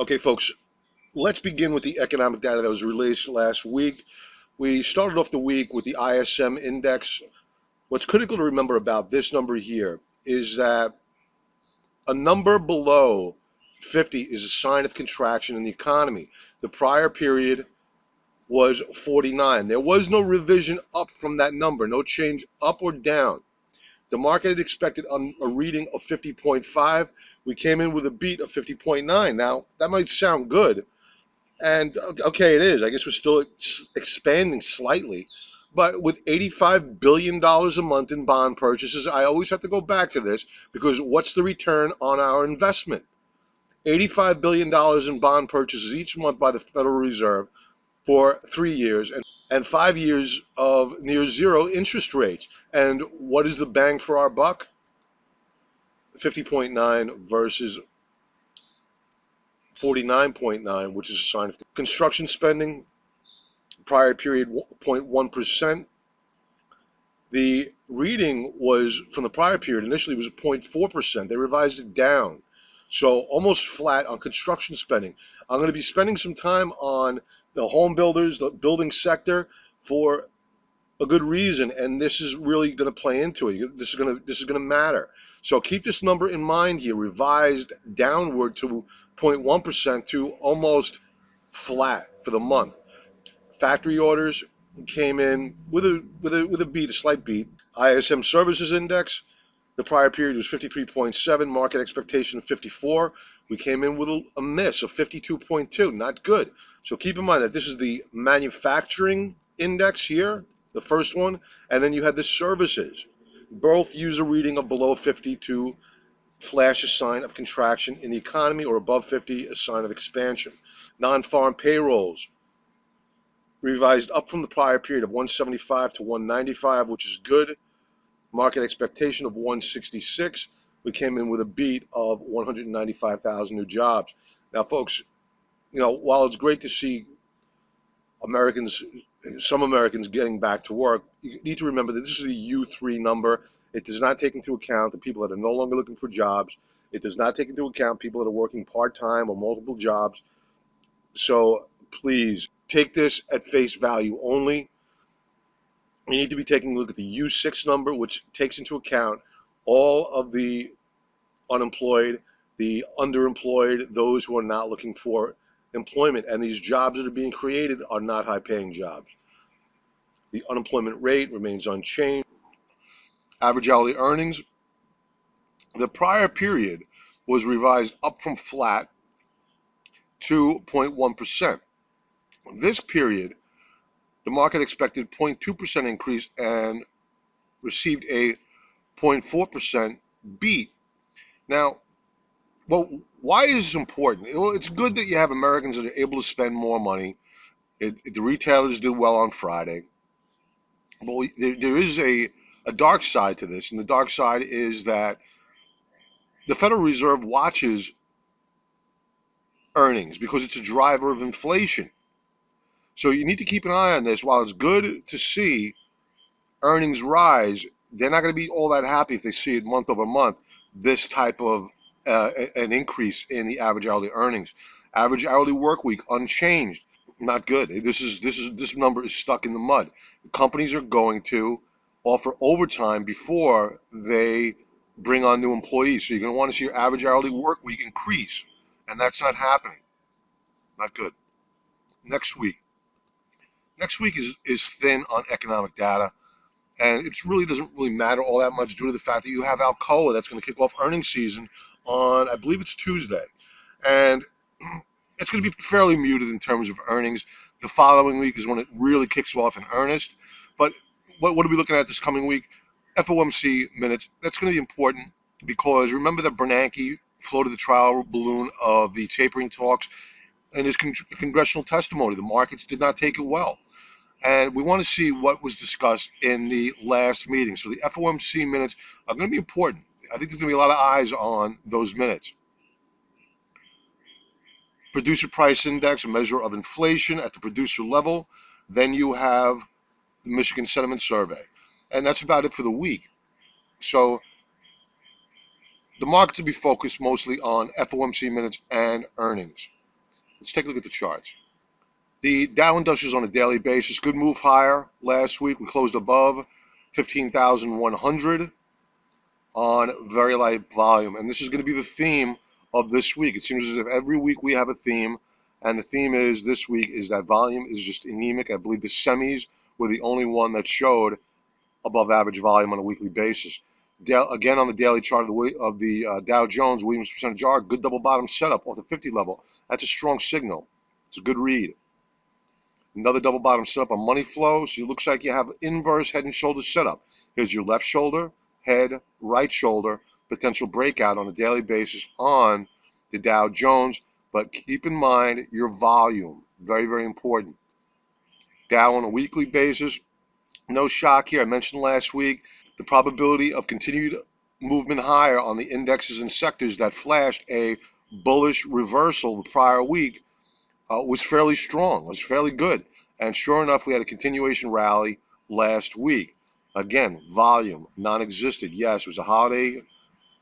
Okay, folks, let's begin with the economic data that was released last week. We started off the week with the ISM index. What's critical to remember about this number here is that a number below 50 is a sign of contraction in the economy. The prior period was 49. There was no revision up from that number, no change up or down. The market had expected a reading of 50.5. We came in with a beat of 50.9. Now, that might sound good. And okay, it is. I guess we're still expanding slightly. But with $85 billion a month in bond purchases, I always have to go back to this because what's the return on our investment? $85 billion in bond purchases each month by the Federal Reserve for 3 years and 5 years of near zero interest rates. And what is the bang for our buck? 50.9 versus 49.9, which is a sign of construction spending. Prior period 0.1%. The reading was from the prior period initially was 0.4%. They revised it down. So almost flat on construction spending. I'm going to be spending some time on the home builders, the building sector, for a good reason, and this is really going to play into it. This is going to matter. So keep this number in mind here, revised downward to 0.1% to almost flat for the month. Factory orders came in with a beat, a slight beat. ISM Services Index, the prior period was 53.7, market expectation of 54. We came in with a miss of 52.2, not good. So keep in mind that this is the manufacturing index here, the first one, and then you had the services. Both use a reading of below 50 to flash a sign of contraction in the economy, or above 50, a sign of expansion. Non-farm payrolls revised up from the prior period of 175 to 195, which is good. Market expectation of 166. We came in with a beat of 195,000 new jobs. Now, folks, while it's great to see some Americans getting back to work, you need to remember that this is the U3 number. It does not take into account the people that are no longer looking for jobs. It does not take into account people that are working part-time or multiple jobs. So please take this at face value only. You need to be taking a look at the U6 number, which takes into account all of the unemployed, the underemployed, those who are not looking for employment. And these jobs that are being created are not high-paying jobs. The unemployment rate remains unchanged. Average hourly earnings, the prior period was revised up from flat to 0.1%. This period, the market expected 0.2% increase and received a 0.4% beat. Now, well, why is this important? Well, it's good that you have Americans that are able to spend more money. The retailers did well on Friday. But there is a dark side to this, and the dark side is that the Federal Reserve watches earnings because it's a driver of inflation. So you need to keep an eye on this. While it's good to see earnings rise, they're not going to be all that happy if they see it month over month, this type of an increase in the average hourly earnings. Average hourly work week unchanged. Not good. This number is stuck in the mud. Companies are going to offer overtime before they bring on new employees. So you're going to want to see your average hourly work week increase, and that's not happening. Not good. Next week is thin on economic data, and it really doesn't really matter all that much due to the fact that you have Alcoa that's going to kick off earnings season on, I believe it's Tuesday, and it's going to be fairly muted in terms of earnings. The following week is when it really kicks off in earnest. But what are we looking at this coming week? FOMC minutes. That's going to be important because remember that Bernanke floated the trial balloon of the tapering talks in his congressional testimony. The markets did not take it well. And we want to see what was discussed in the last meeting. So the FOMC minutes are going to be important. I think there's going to be a lot of eyes on those minutes. Producer price index, a measure of inflation at the producer level. Then you have the Michigan Sentiment Survey. And that's about it for the week. So the markets will be focused mostly on FOMC minutes and earnings. Let's take a look at the charts. The Dow Industrials on a daily basis, good move higher last week. We closed above 15,100 on very light volume. And this is going to be the theme of this week. It seems as if every week we have a theme, and the theme is this week is that volume is just anemic. I believe the semis were the only one that showed above average volume on a weekly basis. Again, on the daily chart of the Dow Jones, Williams percentage R, good double bottom setup off the 50 level. That's a strong signal. It's a good read. Another double bottom setup on money flow. So it looks like you have inverse head and shoulder setup. Here's your left shoulder, head, right shoulder, potential breakout on a daily basis on the Dow Jones. But keep in mind your volume. Very, very important. Dow on a weekly basis. No shock here. I mentioned last week the probability of continued movement higher on the indexes and sectors that flashed a bullish reversal the prior week was fairly strong, was fairly good. And sure enough, we had a continuation rally last week. Again, volume, non-existent. Yes, it was a holiday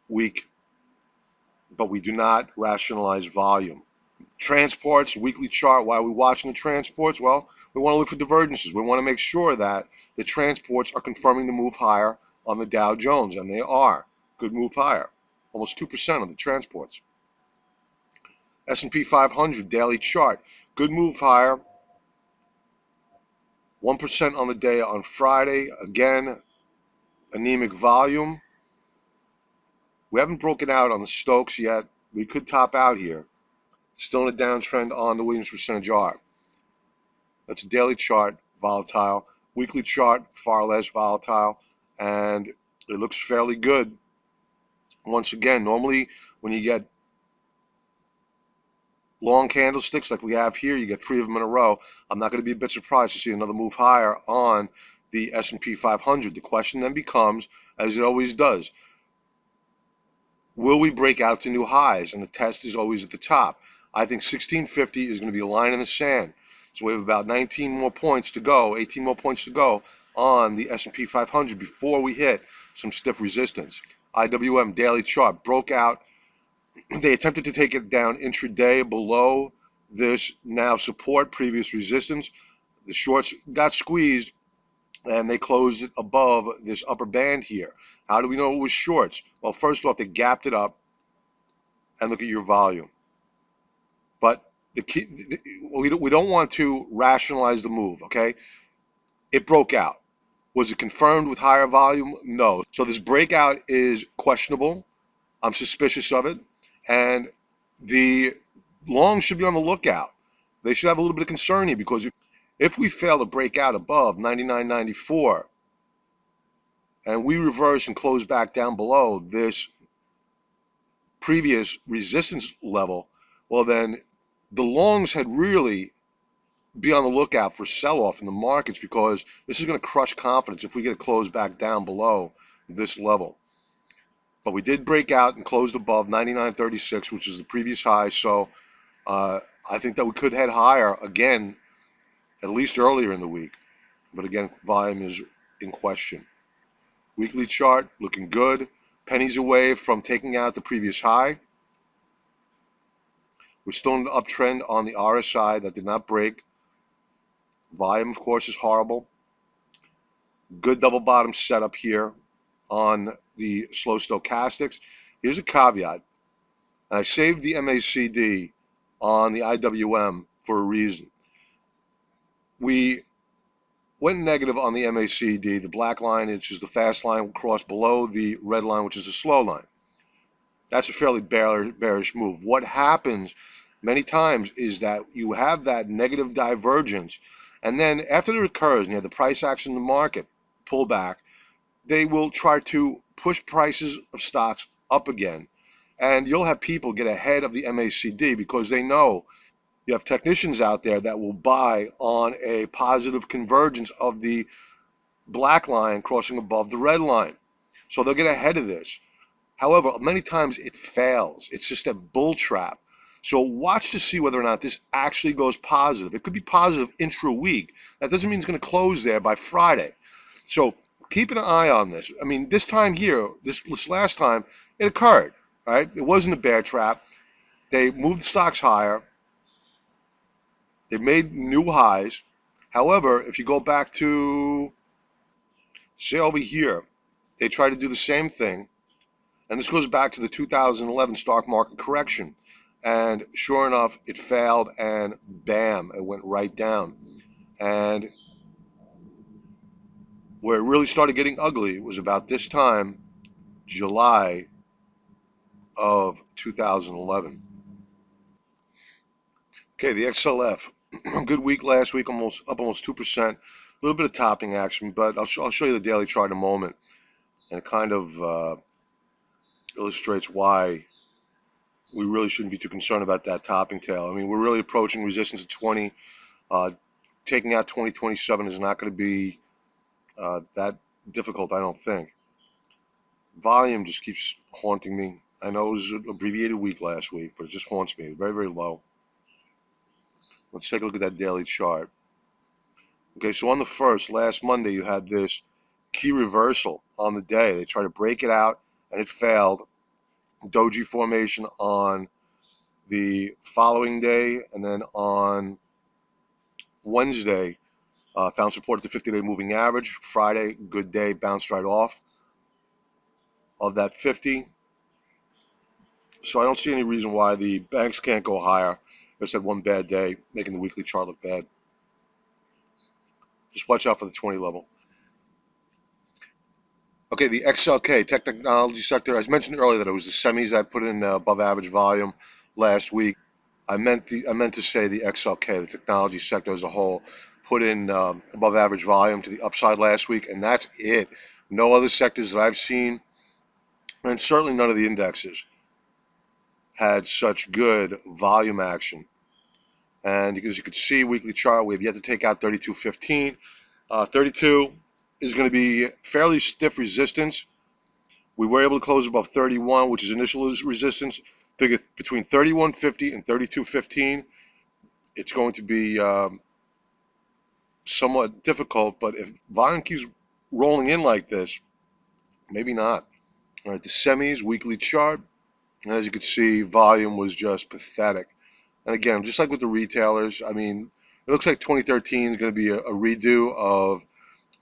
week, but we do not rationalize volume. Transports, weekly chart. Why are we watching the transports? Well, we want to look for divergences. We want to make sure that the transports are confirming the move higher on the Dow Jones, and they are. Good move higher, almost 2% on the transports. S&P 500 daily chart, good move higher, 1% on the day on Friday. Again, anemic volume. We haven't broken out on the Stokes yet. We could top out here. Still in a downtrend on the Williams percentage R. That's a daily chart, volatile. Weekly chart, far less volatile. And it looks fairly good. Once again, normally when you get long candlesticks like we have here, you get 3 of them in a row. I'm not going to be a bit surprised to see another move higher on the S&P 500. The question then becomes, as it always does, will we break out to new highs? And the test is always at the top. I think 1650 is going to be a line in the sand. So we have about 19 more points to go, 18 more points to go on the S&P 500 before we hit some stiff resistance. IWM daily chart broke out. They attempted to take it down intraday below this now support, previous resistance. The shorts got squeezed and they closed it above this upper band here. How do we know it was shorts? Well, first off, they gapped it up, and look at your volume. But the key, we don't want to rationalize the move, okay? It broke out. Was it confirmed with higher volume? No. So this breakout is questionable. I'm suspicious of it. And the longs should be on the lookout. They should have a little bit of concern here, because if we fail to break out above 99.94 and we reverse and close back down below this previous resistance level, well then the longs had really be on the lookout for sell-off in the markets, because this is going to crush confidence if we get closed back down below this level. But we did break out and closed above 99.36, which is the previous high. So I think that we could head higher again, at least earlier in the week. But again, volume is in question. Weekly chart looking good. Pennies away from taking out the previous high. We're still in the uptrend on the RSI that did not break. Volume, of course, is horrible. Good double bottom setup here on the slow stochastics. Here's a caveat. I saved the MACD on the IWM for a reason. We went negative on the MACD. The black line, which is the fast line, will cross below the red line, which is the slow line. That's a fairly bearish move. What happens many times is that you have that negative divergence, and then after it occurs, and you have the price action in the market pull back, they will try to push prices of stocks up again. And you'll have people get ahead of the MACD because they know you have technicians out there that will buy on a positive convergence of the black line crossing above the red line. So they'll get ahead of this. However, many times it fails. It's just a bull trap. So watch to see whether or not this actually goes positive. It could be positive intra-week. That doesn't mean it's going to close there by Friday. So keep an eye on this. I mean, this time here, this last time, it occurred, right? It wasn't a bear trap. They moved the stocks higher. They made new highs. However, if you go back to, say over here, they try to do the same thing. And this goes back to the 2011 stock market correction. And sure enough, it failed, and bam, it went right down. And where it really started getting ugly was about this time, July of 2011. Okay, the XLF, good week last week, almost 2%. A little bit of topping action, but I'll show you the daily chart in a moment, and it kind of illustrates why we really shouldn't be too concerned about that topping tail. I mean, we're really approaching resistance at 20. Taking out 2027 is not going to be that difficult, I don't think. Volume just keeps haunting me. I know it was an abbreviated week last week, but it just haunts me. Very, very low. Let's take a look at that daily chart. Okay, so on the 1st, last Monday, you had this key reversal on the day. They tried to break it out, and it failed. Doji formation on the following day, and then on Wednesday, found support at the 50-day moving average. Friday, good day, bounced right off of that 50. So I don't see any reason why the banks can't go higher. I just had one bad day, making the weekly chart look bad. Just watch out for the 20 level. Okay, the XLK, technology sector. I mentioned earlier that it was the semis that put in above average volume last week. I meant to say the XLK, the technology sector as a whole, put in above average volume to the upside last week, and that's it. No other sectors that I've seen, and certainly none of the indexes, had such good volume action. And as you can see, weekly chart, we have yet to take out 32.15. 32 is going to be fairly stiff resistance. We were able to close above 31, which is initial resistance. Figure between 31.50 and 32.15, it's going to be somewhat difficult. But if volume keeps rolling in like this, maybe not. All right, the semis weekly chart, and as you can see, volume was just pathetic. And again, just like with the retailers, I mean, it looks like 2013 is going to be a redo of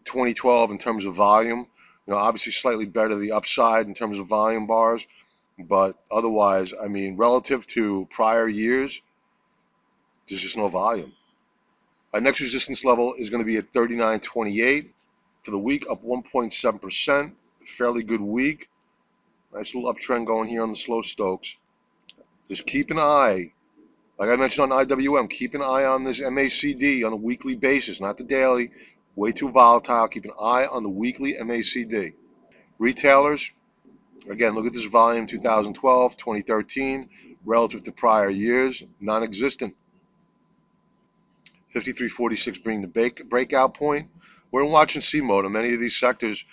2012 in terms of volume. You know, obviously slightly better the upside in terms of volume bars, but otherwise, I mean, relative to prior years, there's just no volume. Our next resistance level is going to be at 39.28 for the week, up 1.7%. Fairly good week. Nice little uptrend going here on the slow Stokes. Just keep an eye. Like I mentioned on IWM, keep an eye on this MACD on a weekly basis, not the daily. Way too volatile. Keep an eye on the weekly MACD. Retailers, again, look at this volume 2012, 2013, relative to prior years, non-existent. 53.46 being the breakout point. We're in watch and see mode on many of these sectors.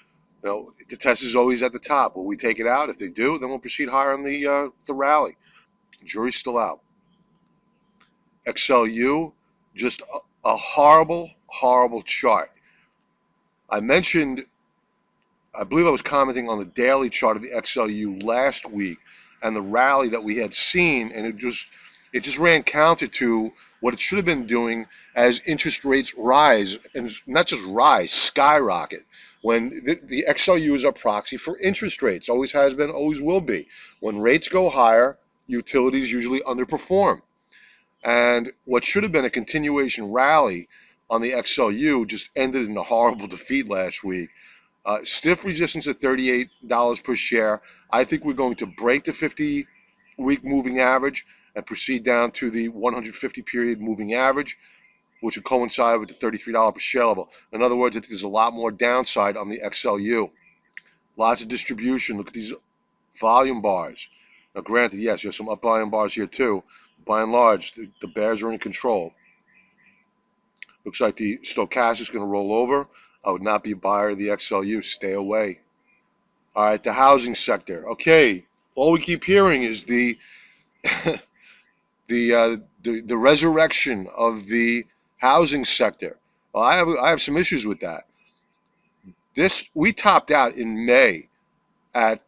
You know, the test is always at the top. Will we take it out? If they do, then we'll proceed higher on the rally. Jury's still out. XLU, just a horrible, horrible chart. I mentioned, I believe I was commenting on the daily chart of the XLU last week and the rally that we had seen, and it just ran counter to what it should have been doing as interest rates rise, and not just rise, skyrocket. When the XLU is a proxy for interest rates, always has been, always will be. When rates go higher, utilities usually underperform. And what should have been a continuation rally on the XLU just ended in a horrible defeat last week. Stiff resistance at $38 per share. I think we're going to break the 50-week moving average and proceed down to the 150-period moving average, which would coincide with the $33 per share level. In other words, I think there's a lot more downside on the XLU. Lots of distribution. Look at these volume bars. Now, granted, yes, you have some up volume bars here too. By and large, the bears are in control. Looks like the stochastic is going to roll over. I would not be a buyer of the XLU. Stay away. All right, the housing sector. Okay, all we keep hearing is the the resurrection of the housing sector. Well, I have some issues with that. We topped out in May at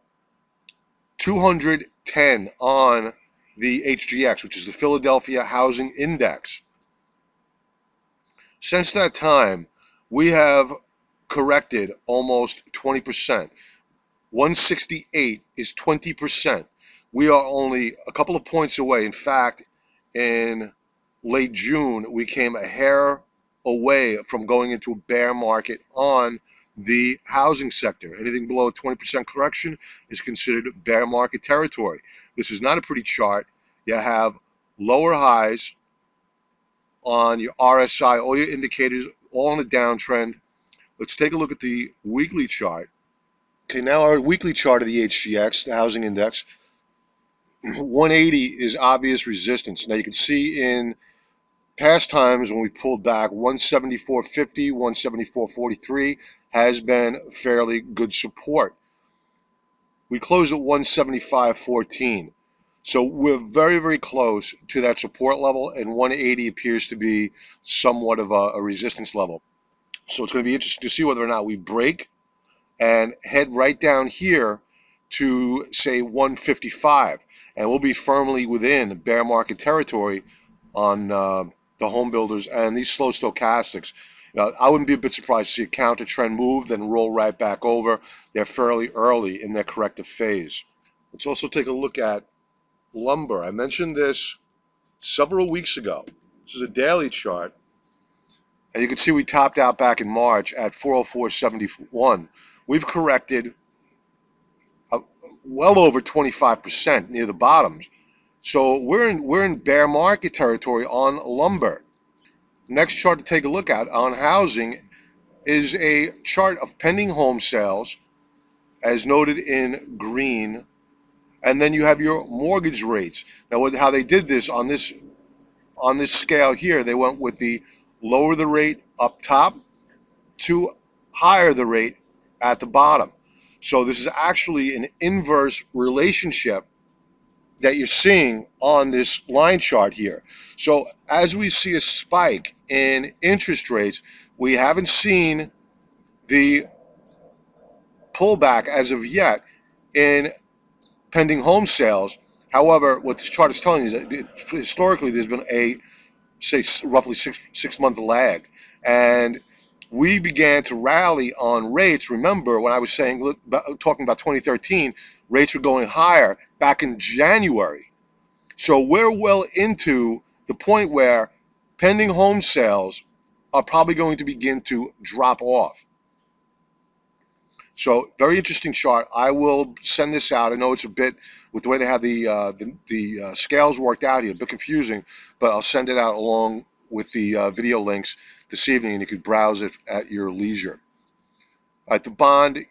210 on the HGX, which is the Philadelphia Housing Index. Since that time, we have corrected almost 20%. 168 is 20%. We are only a couple of points away. In fact, in late June, we came a hair away from going into a bear market on the housing sector. Anything below a 20% correction is considered bear market territory. This is not a pretty chart. You have lower highs on your RSI, all your indicators, all on a downtrend. Let's take a look at the weekly chart. Okay, now our weekly chart of the HGX, the housing index. 180 is obvious resistance. Now you can see in past times when we pulled back, 174.50, 174.43 has been fairly good support. We closed at 175.14. So we're very, very close to that support level, and 180 appears to be somewhat of a resistance level. So it's going to be interesting to see whether or not we break and head right down here to, say, 155, and we'll be firmly within bear market territory on the home builders and these slow stochastics. I wouldn't be a bit surprised to see a counter trend move, then roll right back over. They're fairly early in their corrective phase. Let's also take a look at lumber. I mentioned this several weeks ago. This is a daily chart, and you can see we topped out back in March at 404.71. We've corrected well over 25% near the bottoms. So we're in bear market territory on lumber. Next chart to take a look at on housing is a chart of pending home sales, as noted in green, and then you have your mortgage rates. Now, how they did this on this scale here, they went with the lower the rate up top to higher the rate at the bottom. So this is actually an inverse relationship that you're seeing on this line chart here. So as we see a spike in interest rates, we haven't seen the pullback as of yet in pending home sales. However, what this chart is telling you is that historically there's been a, say, roughly six month lag, and we began to rally on rates. Remember when I was talking about 2013, rates were going higher back in January. So we're well into the point where pending home sales are probably going to begin to drop off. So very interesting chart. I will send this out. I know it's a bit, with the way they have the scales worked out here, a bit confusing, but I'll send it out along with the video links this evening, and you could browse it at your leisure. At the bond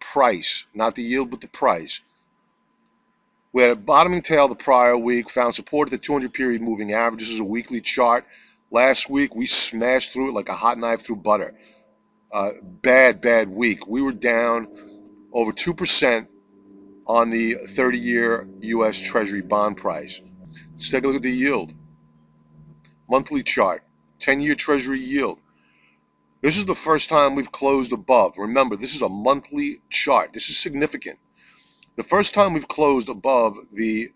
price, not the yield, but the price. We had a bottoming tail the prior week, found support at the 200 period moving average. This is a weekly chart. Last week, we smashed through it like a hot knife through butter. Bad week. We were down over 2% on the 30-year U.S. Treasury bond price. Let's take a look at the yield. Monthly chart, 10-year Treasury yield. This is the first time we've closed above. Remember, this is a monthly chart. This is significant. The first time we've closed above the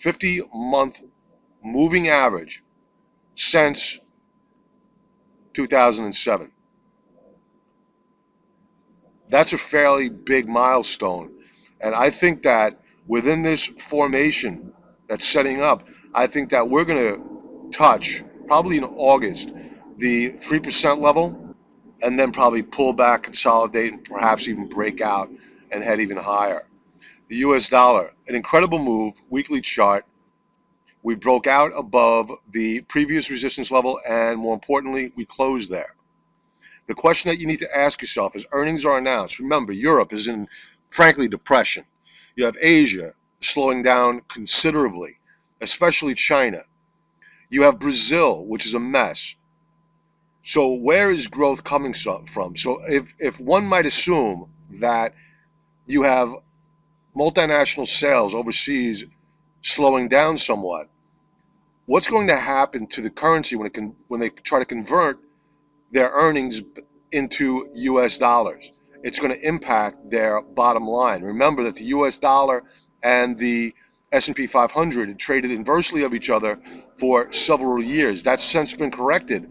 50-month moving average since 2007. That's a fairly big milestone. And I think that within this formation that's setting up, I think that we're going to touch, probably in August, the 3% level, and then probably pull back, consolidate, and perhaps even break out and head even higher. The US dollar, an incredible move, weekly chart. We broke out above the previous resistance level, and more importantly, we closed there. The question that you need to ask yourself is, earnings are announced. Remember, Europe is in, frankly, depression. You have Asia slowing down considerably, especially China. You have Brazil, which is a mess. So where is growth coming from? So if one might assume that you have multinational sales overseas slowing down somewhat, what's going to happen to the currency when they try to convert their earnings into US dollars? It's going to impact their bottom line. Remember that the US dollar and the S&P 500 had traded inversely of each other for several years. That's since been corrected.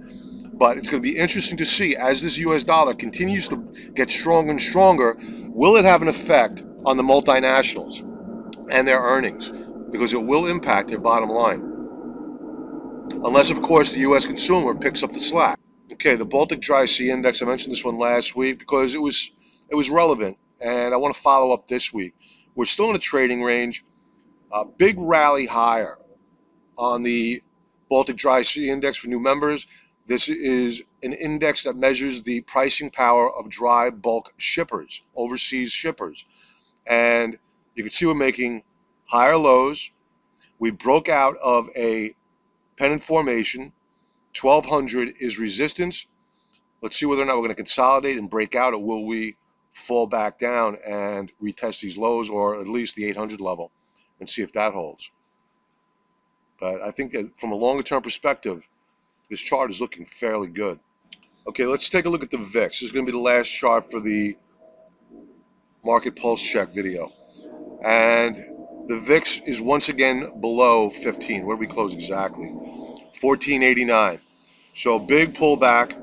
But it's going to be interesting to see as this US dollar continues to get stronger and stronger, will it have an effect on the multinationals and their earnings? Because it will impact their bottom line. Unless, of course, the US consumer picks up the slack. Okay, the Baltic Traicee index, I mentioned this one last week because it was relevant, and I want to follow up this week. We're still in a trading range. A big rally higher on the Baltic Traicee index for new members. This is an index that measures the pricing power of dry bulk shippers, overseas shippers. And you can see we're making higher lows. We broke out of a pennant formation. 1200 is resistance. Let's see whether or not we're going to consolidate and break out, or will we fall back down and retest these lows, or at least the 800 level, and see if that holds. But I think that from a longer term perspective, this chart is looking fairly good. Okay, let's take a look at the VIX. This is going to be the last chart for the market pulse check video. And the VIX is once again below 15. Where did we close exactly? 1489. So big pullback.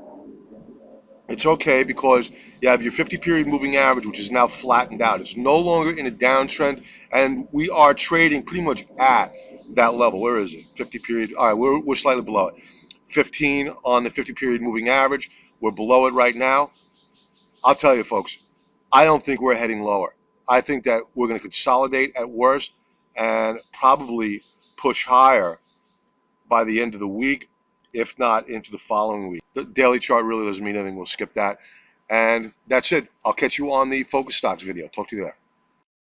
It's okay because you have your 50-period moving average, which is now flattened out. It's no longer in a downtrend, and we are trading pretty much at that level. Where is it? 50-period. All right, we're slightly below it. 15 on the 50-period moving average. We're below it right now. I'll tell you, folks, I don't think we're heading lower. I think that we're going to consolidate at worst and probably push higher by the end of the week, if not into the following week. The daily chart really doesn't mean anything. We'll skip that. And that's it. I'll catch you on the Focus Stocks video. Talk to you there.